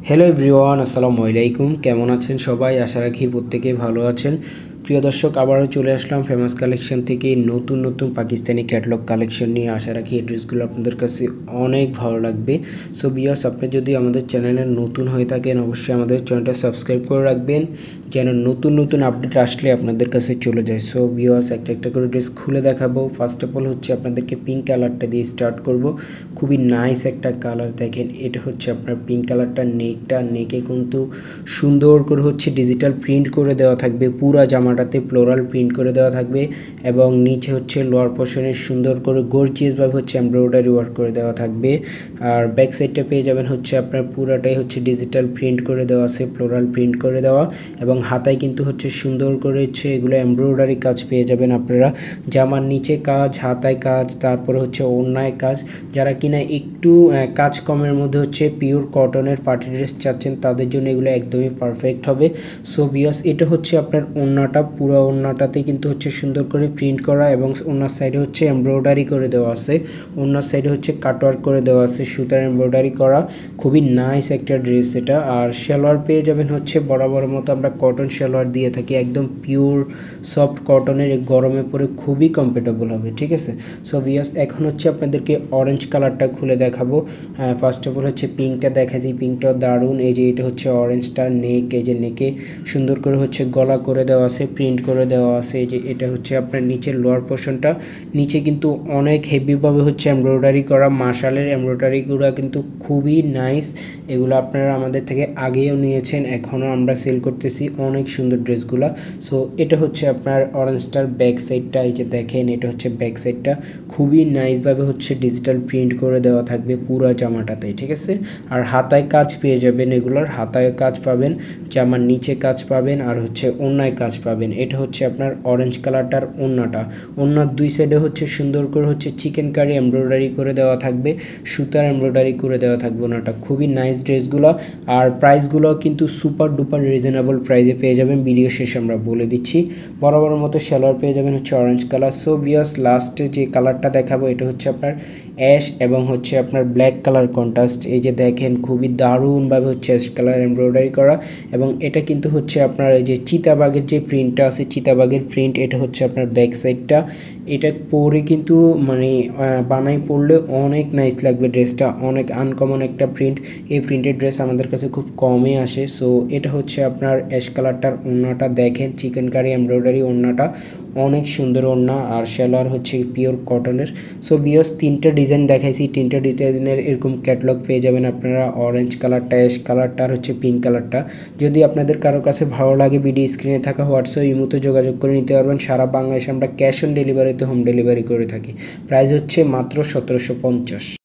Hello everyone, আসসালামু আলাইকুম। কেমন আছেন সবাই? আশা রাখি প্রত্যেকেই ভালো আছেন। প্রিয় দর্শক, আবারও চলে আসলাম ফেমাস কালেকশন থেকে নতুন নতুন পাকিস্তানি ক্যাটলগ কালেকশন নিয়ে। আশা রাখি এই ড্রেসগুলো আপনাদের কাছে অনেক ভালো লাগবে। সো ভিউয়ার্স, আপনি যদি আমাদের চ্যানেলে নতুন হয়ে থাকেন অবশ্যই আমাদের চ্যানেলটা সাবস্ক্রাইব করে রাখবেন যেন নতুন নতুন আপডেট আসলে আপনাদের কাছে চলে যায়। সো ভিউয়ার্স, একটা একটা করে ড্রেস খুলে দেখাবো। ফার্স্ট অফ অল হচ্ছে আপনাদেরকে পিঙ্ক কালারটা দিয়ে স্টার্ট করব। খুবই নাইস একটা কালার, দেখেন এটা হচ্ছে আপনার পিঙ্ক কালারটা। নেকে কিন্তু সুন্দর করে হচ্ছে ডিজিটাল প্রিন্ট করে দেওয়া থাকবে, পুরা জামাটাতে ফ্লোরাল প্রিন্ট করে দেওয়া থাকবে এবং নিচে হচ্ছে লোয়ার পোর্শনে সুন্দর করে গর্জিয়াসভাবে হচ্ছে এমব্রয়ডারি ওয়ার্ক করে দেওয়া থাকবে। আর ব্যাক সাইডটা পেয়ে যাবেন হচ্ছে আপনার পুরাটাই হচ্ছে ডিজিটাল প্রিন্ট করে দেওয়া আছে, ফ্লোরাল প্রিন্ট করে দেওয়া, এবং হাতায় কিন্তু হচ্ছে সুন্দর করে হচ্ছে এগুলো এমব্রয়ডারি কাজ পেয়ে যাবেন আপনারা। জামার নিচে কাজ, হাতায় কাজ, তারপরে হচ্ছে ওড়নায় কাজ। যারা কিনা একটু কাজ কমের মধ্যে হচ্ছে পিওর কটনের পার্টি ড্রেস চাচ্ছেন তাদের জন্য এগুলো একদমই পারফেক্ট হবে। সো ভিউয়ার্স, এটা হচ্ছে আপনার ওড়নাটা, পুরো ওড়নাটাতে কিন্তু হচ্ছে সুন্দর করে প্রিন্ট করা এবং ওড়নার সাইডে হচ্ছে এমব্রয়ডারি করে দেওয়া আছে। ওড়নার সাইডে হচ্ছে কাটওয়ার্ক করে দেওয়া আছে, সুতার এমব্রয়ডারি করা। খুবই নাইস একটা ড্রেস এটা। আর সালোয়ার পেয়ে যাবেন হচ্ছে বরাবর মতো আমরা কটন সালোয়ার দিয়ে থাকি, একদম পিওর সফট কটনের, গরমে পরে খুবই কমফোর্টেবল হবে, ঠিক আছে। সো ভিউয়ার্স, এখন হচ্ছে আপনাদেরকে অরেঞ্জ কালারটা খুলে দেখাবো। ফার্স্ট অফ অল হচ্ছে পিঙ্কটা দেখা যায়, পিঙ্কটাও দারুণ। এই যে এটা হচ্ছে অরেঞ্জটা নেক, এই যে নেকে সুন্দর করে হচ্ছে গলা করে দেওয়া আছে, প্রিন্ট করে দেওয়া আছে। এই যে এটা হচ্ছে আপনার নিচের লোয়ার পোর্শনটা, নিচে কিন্তু অনেক হেভিভাবে হচ্ছে এমব্রয়ডারি করা, মাশালের এমব্রয়ডারিগুলো কিন্তু খুবই নাইস। এগুলো আপনারা আমাদের থেকে আগেও নিয়েছেন, এখনও আমরা সেল করতেছি, অনেক সুন্দর ড্রেসগুলো। সো এটা হচ্ছে আপনার অরেঞ্জটার ব্যাক সাইডটা, এই যে দেখেন এটা হচ্ছে ব্যাক সাইডটা, খুবই নাইসভাবে হচ্ছে ডিজিটাল প্রিন্ট করে দেওয়া থাকবে পুরো জামাটাতে, ঠিক আছে। আর হাতায় কাজ পেয়ে যাবেন, এগুলোর হাতায় কাজ পাবেন, জামার নিচে কাজ পাবেন, আর হচ্ছে ওড়নায় কাজ পাবেন। এটা হচ্ছে আপনার অরেঞ্জ কালারটার ওড়নাটা। ওড়নার দুই সাইডে হচ্ছে সুন্দর করে হচ্ছে চিকেন কারি এমব্রয়ডারি করে দেওয়া থাকবে, সুতার এমব্রয়ডারি করে দেওয়া থাকবে ওড়নাটা। খুবই নাইস ড্রেসগুলো। আর প্রাইসগুলো কিন্তু সুপার ডুপার রিজনেবল প্রাইসে পেয়ে যাবেন, ভিডিও শেষে আমরা বলে দিচ্ছি। বরাবর মতো সালোয়ার পেয়ে যাবেন হচ্ছে অরেঞ্জ কালার। সো ভিউয়ার্স, লাস্টে যে কালারটা দেখাবো এটা হচ্ছে আপনার অ্যাশ এবং হচ্ছে আপনার ব্ল্যাক কালার কন্ট্রাস্ট। এই যে দেখেন খুবই দারুণভাবে হচ্ছে অ্যাশ কালার এমব্রয়ডারি করা, এবং এটা কিন্তু হচ্ছে আপনার এই যে চিতাবাগের যে প্রিন্টটা আছে, চিতাবাগের প্রিন্ট। এটা হচ্ছে আপনার ব্যাক সাইডটা। এটা পরে কিন্তু মানে বানাই পরলে অনেক নাইস লাগবে ড্রেসটা, অনেক আনকমন একটা প্রিন্ট। এই প্রিন্টেড ড্রেস আমাদের কাছে খুব কমই আসে। সো এটা হচ্ছে আপনার অ্যাশ কালারটার ওড়নাটা, দেখেন চিকেন কারি এমব্রয়ডারি ওড়নাটা, অনেক সুন্দর ওড়না। আর সালোয়ার হচ্ছে পিওর কটনের। সো বিয়স, তিনটা ডিজাইন দেখাইছি, তিনটা ডিজাইনের এরকম ক্যাটলগ পেয়ে যাবেন আপনারা। অরেঞ্জ কালারটা, অ্যাশ কালারটা, আর হচ্ছে পিঙ্ক কালারটা। যদি আপনাদের কারো কাছে ভালো লাগে ভিডিও স্ক্রিনে থাকা হোয়াটসঅ্যাপ ইমোতে যোগাযোগ করে নিতে পারবেন। সারা বাংলাদেশে আমরা ক্যাশ অন ডেলিভারিতে হোম ডেলিভারি করে থাকি। প্রাইস হচ্ছে মাত্র 1750।